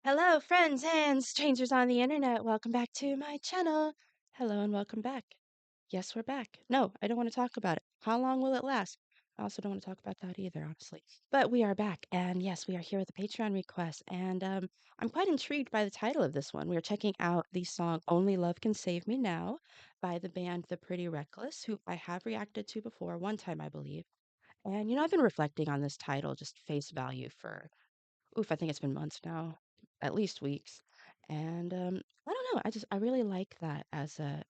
Hello, friends and strangers on the internet. Welcome back to my channel. Hello and welcome back. Yes, we're back. No, I don't want to talk about it. How long will it last? I also don't want to talk about that either, honestly. But we are back, and yes, we are here with a Patreon request, and I'm quite intrigued by the title of this one. We are checking out the song "Only Love Can Save Me Now" by the band The Pretty Reckless, who I have reacted to before, one time I believe. And I've been reflecting on this title, just face value for oof, I think it's been months now, at least weeks. And I don't know, I really like that as a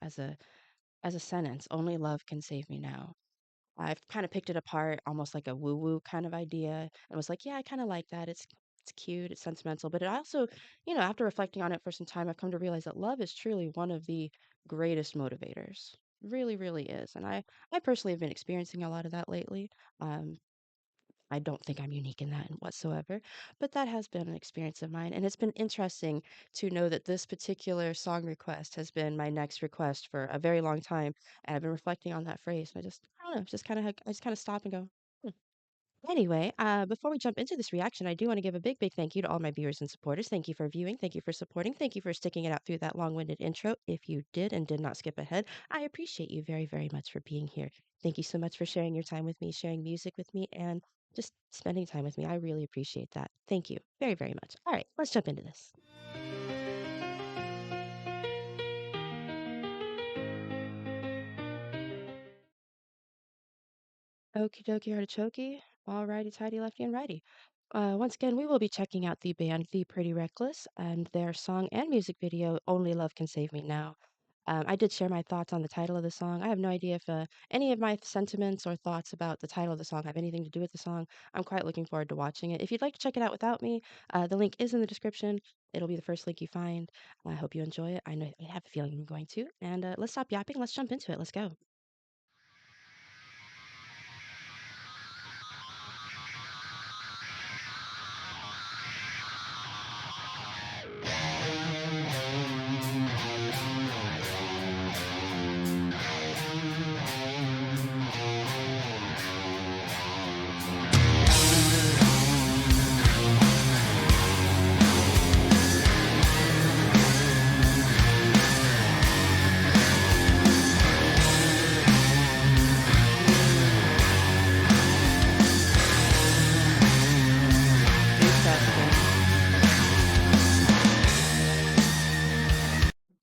sentence. Only love can save me now. I've kind of picked it apart, almost like a woo-woo kind of idea, and was like, yeah, I kind of like that. It's cute, it's sentimental, but it also, after reflecting on it for some time, I've come to realize that love is truly one of the greatest motivators. Really, really is. And I personally have been experiencing a lot of that lately. Um, I don't think I'm unique in that whatsoever, but that has been an experience of mine, and it's been interesting to know that this particular song request has been my next request for a very long time, and I've been reflecting on that phrase, and I don't know, I just kind of stop and go, "Hmm." Anyway, before we jump into this reaction, I do want to give a big, big thank you to all my viewers and supporters. Thank you for viewing. Thank you for supporting. Thank you for sticking it out through that long-winded intro. If you did and did not skip ahead, I appreciate you very, very much for being here. Thank you so much for sharing your time with me, sharing music with me, and just spending time with me. I really appreciate that. Thank you very, very much. All right, let's jump into this. Okie dokie artichoke. All righty, tidy, lefty, and righty. Once again, we will be checking out the band The Pretty Reckless and their song and music video, Only Love Can Save Me Now. I did share my thoughts on the title of the song. I have no idea if any of my sentiments or thoughts about the title of the song have anything to do with the song. I'm quite looking forward to watching it. If you'd like to check it out without me, the link is in the description. It'll be the first link you find. I hope you enjoy it. I have a feeling I'm going to. And let's stop yapping. Let's jump into it. Let's go. Interesting.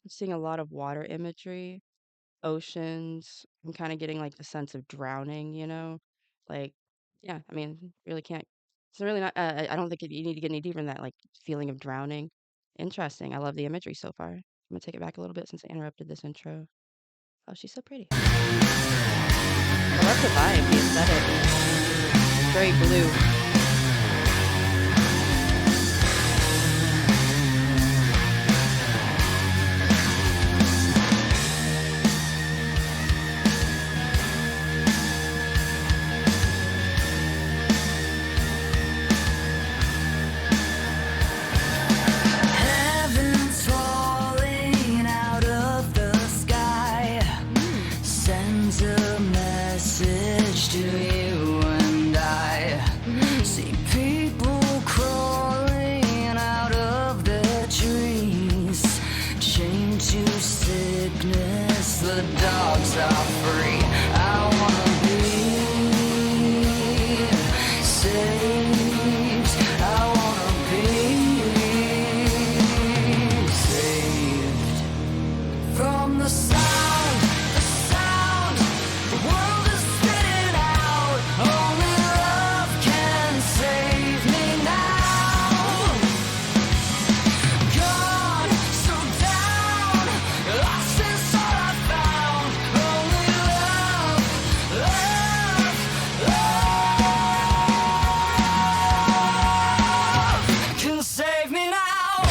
I'm seeing a lot of water imagery, oceans. I'm kind of getting like the sense of drowning. Like, yeah, I mean, really can't. It's really not. I don't think you need to get any deeper than that. Like feeling of drowning. Interesting. I love the imagery so far. I'm gonna take it back a little bit since I interrupted this intro. Oh, she's so pretty. I love the vibe, the aesthetic. Very blue. Heaven's falling out of the sky, sends a message to you and I. See people crawling out of their trees, chained to sickness, the dogs are free. I wanna be saved. I wanna be saved from the sound, the world is spitting out. Only love can save me now. Gone, so down, lost is all I found. Only love, love can save me now.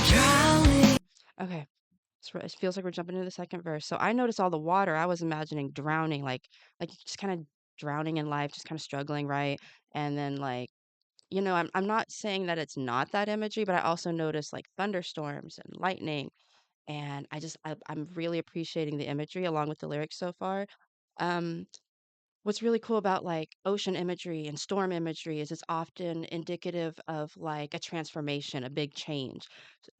Drowning. Okay. It feels like we're jumping into the second verse. So I noticed all the water. I was imagining drowning, like just kind of drowning in life, just kind of struggling, right? And then like I'm not saying that it's not that imagery, but I also noticed like thunderstorms and lightning and I'm really appreciating the imagery along with the lyrics so far. Um, what's really cool about like ocean imagery and storm imagery is it's often indicative of like a transformation, a big change.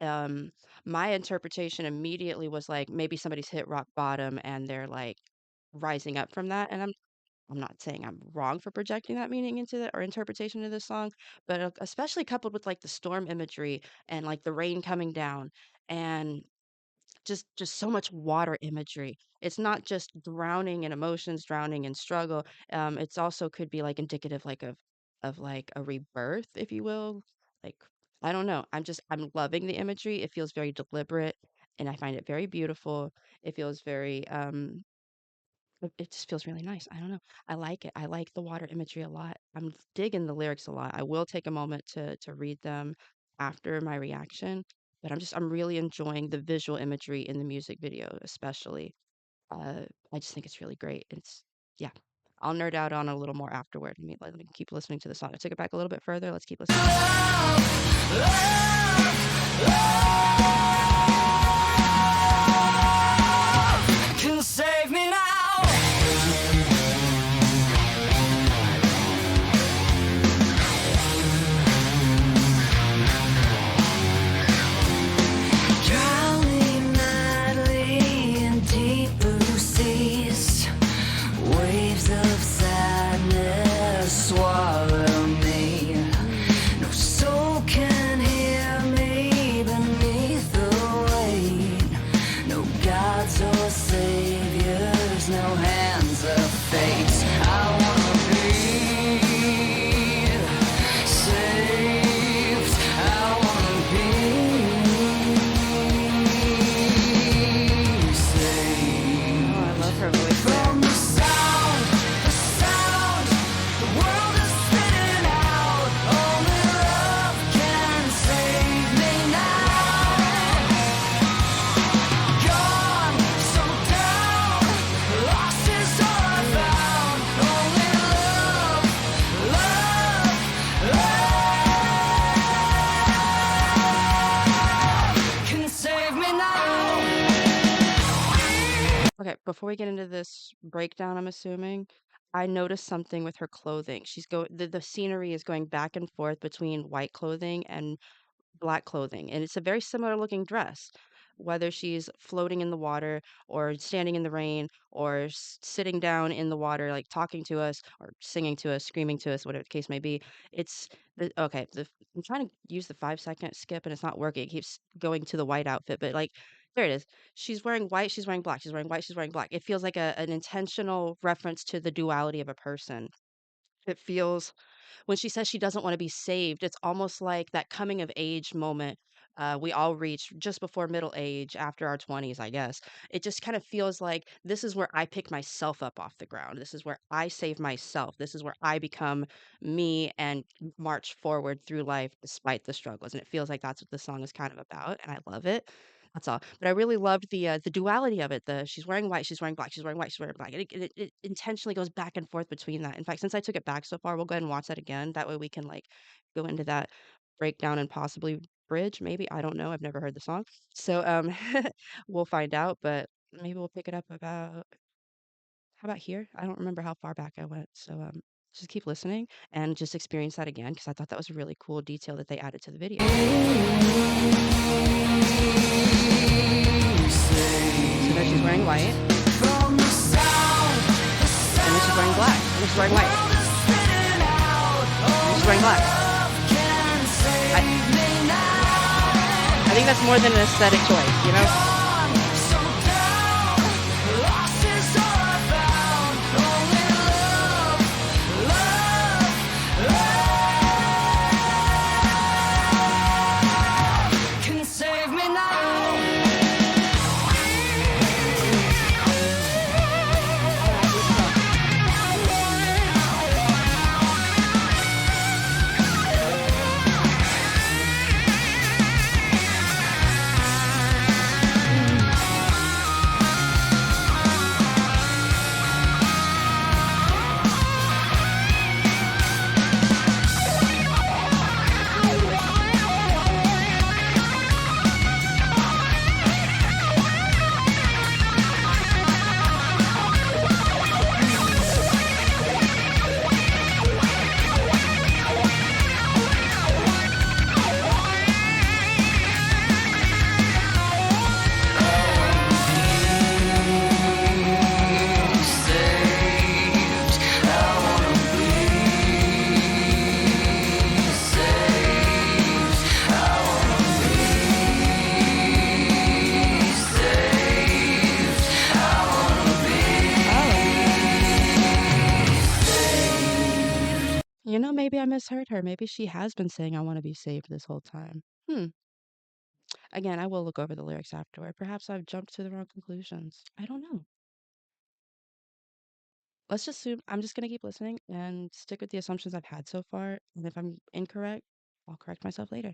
Um, my interpretation immediately was like maybe somebody's hit rock bottom and they're like rising up from that. And I'm not saying I'm wrong for projecting that meaning into the or interpretation of this song, but especially coupled with like the storm imagery and like the rain coming down and just so much water imagery. It's not just drowning in emotions, drowning in struggle. It's also could be like indicative like of like a rebirth, if you will. Like I don't know. I'm loving the imagery. It feels very deliberate and I find it very beautiful. It feels very it just feels really nice. I don't know. I like it. I like the water imagery a lot. I'm digging the lyrics a lot. I will take a moment to read them after my reaction, but I'm really enjoying the visual imagery in the music video, especially. Uh, I just think it's really great. It's yeah. I'll nerd out on it a little more afterward. Let me keep listening to the song. I took it back a little bit further. Let's keep listening. Can save me now. Drowning madly in deep blue seas, waves of sadness swallow me. No soul can hear me beneath the weight. No gods or saviors, no hands of fate. I wanna be saved. I wanna be saved. Oh, I love her voice there. From the sound, the world is spinning out. Only love can save me now. Gone, so down, lost is all I found. Only love can save me now. Okay, before we get into this breakdown, I'm assuming, I noticed something with her clothing. The scenery is going back and forth between white clothing and black clothing, and it's a very similar looking dress. Whether she's floating in the water or standing in the rain or sitting down in the water, like talking to us or singing to us, screaming to us, whatever the case may be, it's okay. I'm trying to use the 5 second skip and it's not working. It keeps going to the white outfit, but like there it is. She's wearing white, she's wearing black, she's wearing white, she's wearing black. It feels like an intentional reference to the duality of a person. It feels when she says she doesn't want to be saved, it's almost like that coming of age moment we all reach just before middle age, after our 20s, I guess. It just kind of feels like this is where I pick myself up off the ground. This is where I save myself. This is where I become me and march forward through life despite the struggles. And it feels like that's what the song is kind of about, and I love it. That's all. But I really loved the duality of it. The she's wearing white, she's wearing black, she's wearing white, she's wearing black. It intentionally goes back and forth between that. In fact, since I took it back so far, we'll go ahead and watch that again. That way we can like go into that breakdown and possibly bridge, maybe. I don't know. I've never heard the song. So we'll find out, but maybe we'll pick it up about how about here? I don't remember how far back I went. So just keep listening and just experience that again because I thought that was a really cool detail that they added to the video. So there she's wearing white, and then she's wearing black, and then she's wearing white, and then she's wearing black. I think that's more than an aesthetic choice, you know? Can save me now. Maybe I misheard her. Maybe she has been saying I want to be saved this whole time. Hmm. Again, I will look over the lyrics afterward. Perhaps I've jumped to the wrong conclusions. I don't know. Let's just assume I'm just gonna keep listening and stick with the assumptions I've had so far. And if I'm incorrect, I'll correct myself later.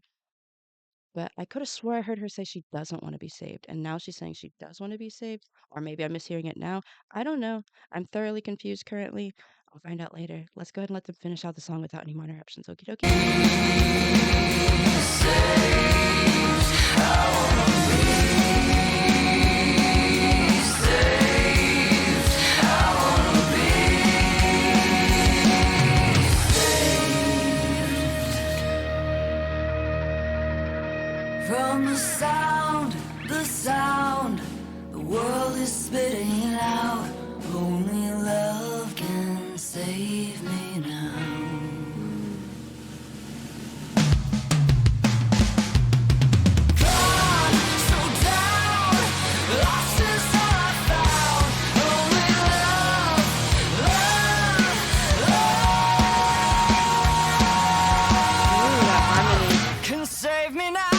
But I could have swore I heard her say she doesn't want to be saved, and now she's saying she does want to be saved. Or maybe I'm mishearing it now. I don't know. I'm thoroughly confused currently. I'll find out later. Let's go ahead and let them finish out the song without any more interruptions. Okie dokie. From the sound, the world is spitting out. Only love can save me now. Gone, so down, lost is all I found. Only love, Ooh, that harmony. can save me now.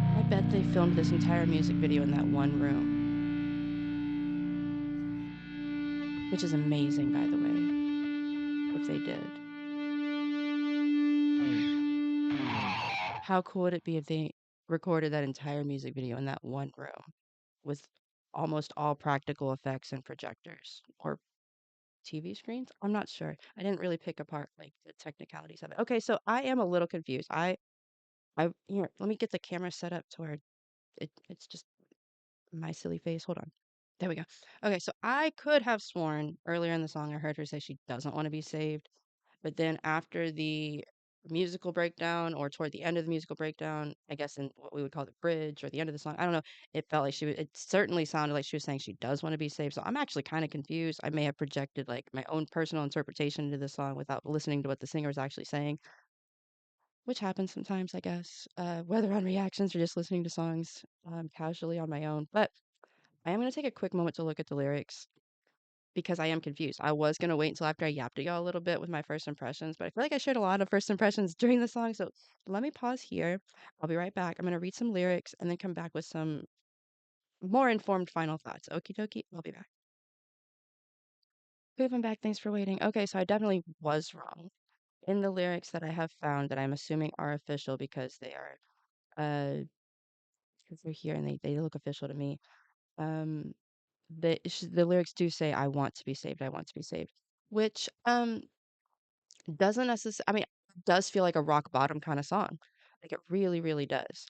I bet they filmed this entire music video in that one room, which is amazing, by the way, if they did. How cool would it be if they recorded that entire music video in that one room with almost all practical effects and projectors or TV screens? I'm not sure. I didn't really pick apart like the technicalities of it. Okay, so I am a little confused. I here, let me get the camera set up to where it's just my silly face. Hold on. There we go. Okay, so I could have sworn earlier in the song I heard her say she doesn't want to be saved. But then after the musical breakdown or toward the end of the musical breakdown, I guess in what we would call the bridge or the end of the song, I don't know, it felt like it certainly sounded like she was saying she does want to be saved. So I'm actually kind of confused. I may have projected like my own personal interpretation into the song without listening to what the singer was actually saying, which happens sometimes, I guess, whether on reactions or just listening to songs casually on my own. But I am going to take a quick moment to look at the lyrics because I am confused. I was gonna wait until after I yapped at y'all a little bit with my first impressions, but I feel like I shared a lot of first impressions during the song. So let me pause here. I'll be right back. I'm gonna read some lyrics and then come back with some more informed final thoughts. Okie dokie. I'll be back. Boop, I'm back. Thanks for waiting. Okay, so I definitely was wrong in the lyrics that I have found that I'm assuming are official because they are because they're here and they look official to me. Um the lyrics do say I want to be saved. I want to be saved. Which doesn't necessarily, I mean, it does feel like a rock bottom kind of song. Like it really, really does.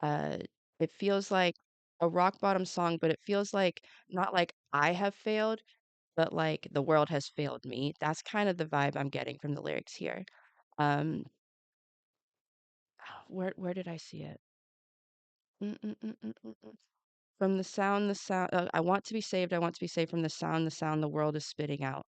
Uh, it feels like a rock bottom song, but it feels like not like I have failed, but like the world has failed me. That's kind of the vibe I'm getting from the lyrics here. Um, where did I see it? Mm. From the sound. I want to be saved. I want to be saved from the sound the world is spitting out.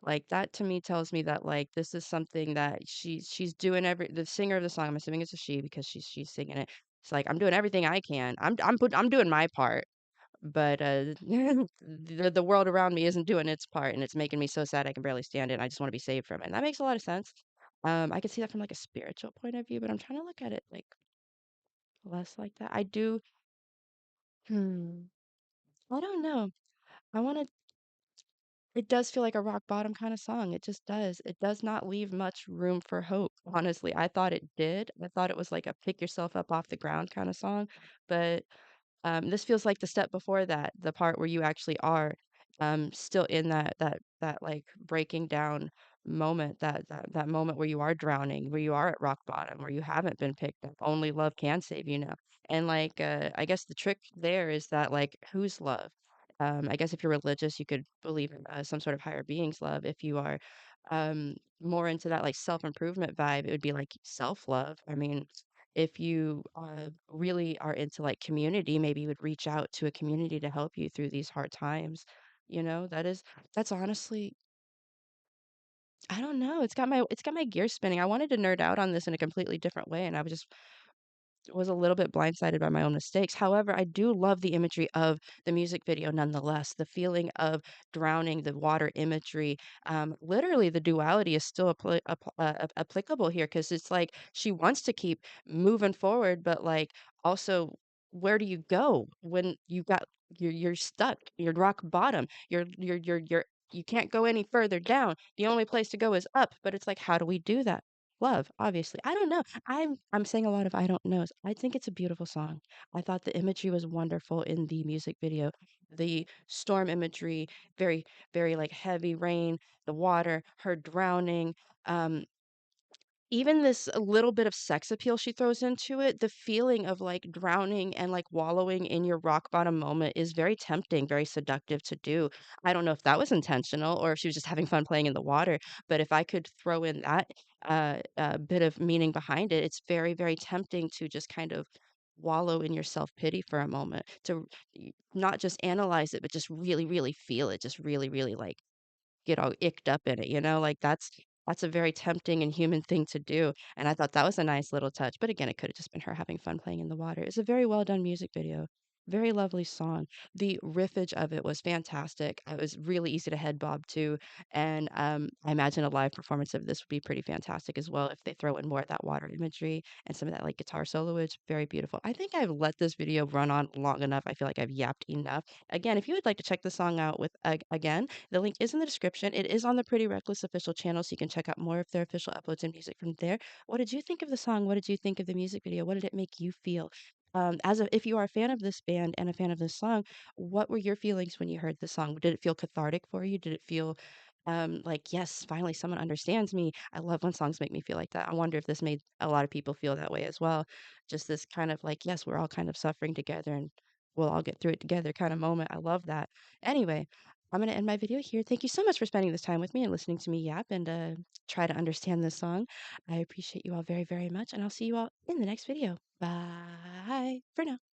Like, that to me tells me that, like, this is something that she's doing the singer of the song, I'm assuming it's a she because she's singing it. It's like, "I'm doing everything I can. I'm doing my part, but, the world around me isn't doing its part, and it's making me so sad I can barely stand it, and I just wanna be saved from it." And that makes a lot of sense. I can see that from, like, a spiritual point of view, but I'm trying to look at it, like, less like that. I do hmm, I don't know. I wanna It does feel like a rock bottom kinda song, it just does. It does not leave much room for hope, honestly. I thought it did. I thought it was like a pick yourself up off the ground kinda song, but this feels like the step before that, the part where you actually are, still in that, like, breaking down moment, that moment where you are drowning, where you are at rock bottom, where you haven't been picked up. Only love can save you now. And, like, I guess the trick there is that, like, whose love? I guess if you're religious, you could believe in, some sort of higher being's love. If you are, more into that, like, self-improvement vibe, it would be, like, self-love. I mean, if you really are into like community, maybe you would reach out to a community to help you through these hard times. That's honestly, I don't know, it's got my gears spinning. I wanted to nerd out on this in a completely different way, and I was a little bit blindsided by my own mistakes. However, I do love the imagery of the music video nonetheless. The feeling of drowning, the water imagery, literally the duality is still applicable here because it's like she wants to keep moving forward, but like also, where do you go when you're stuck, you're rock bottom, you can't go any further down. The only place to go is up, but it's like, how do we do that? Love, obviously. I don't know. I'm saying a lot of I don't knows. I think it's a beautiful song. I thought the imagery was wonderful in the music video. The storm imagery, very, very like heavy rain, the water, her drowning, um, even this little bit of sex appeal she throws into it, the feeling of like drowning and like wallowing in your rock bottom moment is very tempting, very seductive to do. I don't know if that was intentional or if she was just having fun playing in the water, but if I could throw in that bit of meaning behind it, it's very, very tempting to just kind of wallow in your self pity for a moment, to not just analyze it, but just really, really feel it, just really, really like get all icked up in it, you know? Like, that's a very tempting and human thing to do, and I thought that was a nice little touch, but again, it coulda just been her having fun playing in the water. It's a very well done music video. Very lovely song. The riffage of it was fantastic. It was really easy to head bob to, and, I imagine a live performance of this would be pretty fantastic as well if they throw in more of that water imagery and some of that, like, guitar soloage. Very beautiful. I think I've let this video run on long enough. I feel like I've yapped enough. Again, if you would like to check the song out with again, the link is in the description. It is on the Pretty Reckless official channel, so you can check out more of their official uploads and music from there. What did you think of the song? What did you think of the music video? What did it make you feel? If you are a fan of this band and a fan of this song, what were your feelings when you heard the song? Did it feel cathartic for you? Did it feel like, yes, finally someone understands me? I love when songs make me feel like that. I wonder if this made a lot of people feel that way as well. Just this kind of like, yes, we're all kind of suffering together and we'll all get through it together kind of moment. I love that. Anyway, I'm going to end my video here. Thank you so much for spending this time with me and listening to me yap and try to understand this song. I appreciate you all very, very much, and I'll see you all in the next video. Bye for now.